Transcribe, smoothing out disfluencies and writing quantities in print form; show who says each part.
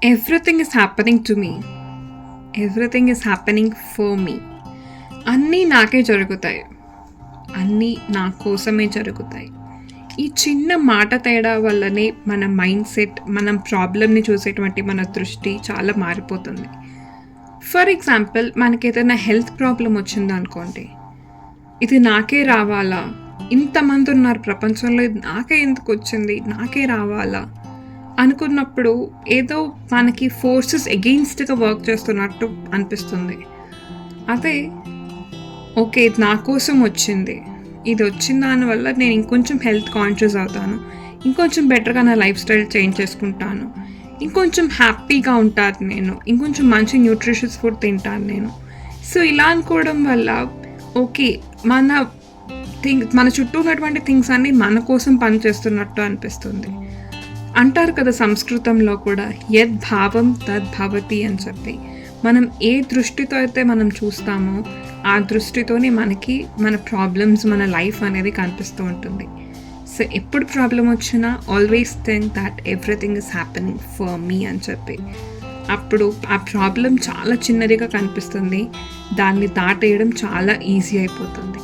Speaker 1: Everything is happening to me. Everything is happening for me. అన్నీ నాకే జరుగుతాయి. అన్నీ నా కోసమే జరుగుతాయి. ఈ చిన్న మాట తేడా వల్లనే మన మైండ్ సెట్, మనం ప్రాబ్లమ్ని చూసేటువంటి మన దృష్టి చాలా మారిపోతుంది. ఫర్ ఎగ్జాంపుల్, మనకేదైనా హెల్త్ ప్రాబ్లం వచ్చిందనుకోండి, ఇది నాకే రావాలా, ఇంతమంది ఉన్నారు ప్రపంచంలో, ఇది నాకే ఎందుకు వచ్చింది, నాకే రావాలా అనుకున్నప్పుడు ఏదో మనకి ఫోర్సెస్ ఎగెయిన్స్ట్గా వర్క్ చేస్తున్నట్టు అనిపిస్తుంది. అదే ఓకే, ఇది నా కోసం వచ్చింది, ఇది వచ్చిన దానివల్ల నేను ఇంకొంచెం హెల్త్ కాన్షియస్ అవుతాను, ఇంకొంచెం బెటర్గా నా లైఫ్ స్టైల్ చేంజ్ చేసుకుంటాను, ఇంకొంచెం హ్యాపీగా ఉంటాను నేను, ఇంకొంచెం మంచి న్యూట్రిషియస్ ఫుడ్ తింటాను నేను. సో ఇలా అనుకోవడం వల్ల ఓకే, మన చుట్టూ ఉన్నటువంటి థింగ్స్ అన్నీ మన కోసం పనిచేస్తున్నట్టు అనిపిస్తుంది. అంటారు కదా సంస్కృతంలో కూడా, యద్ భావం తద్ భవతి అని చెప్పి. మనం ఏ దృష్టితో అయితే మనం చూస్తామో ఆ దృష్టితోనే మనకి మన ప్రాబ్లమ్స్, మన లైఫ్ అనేది కనిపిస్తూ ఉంటుంది. సో ఎప్పుడు ప్రాబ్లం వచ్చినా always think that everything is happening for me అని చెప్పి. అప్పుడు ఆ ప్రాబ్లం చాలా చిన్నదిగా కనిపిస్తుంది, దాన్ని దాటేయడం చాలా ఈజీ అయిపోతుంది.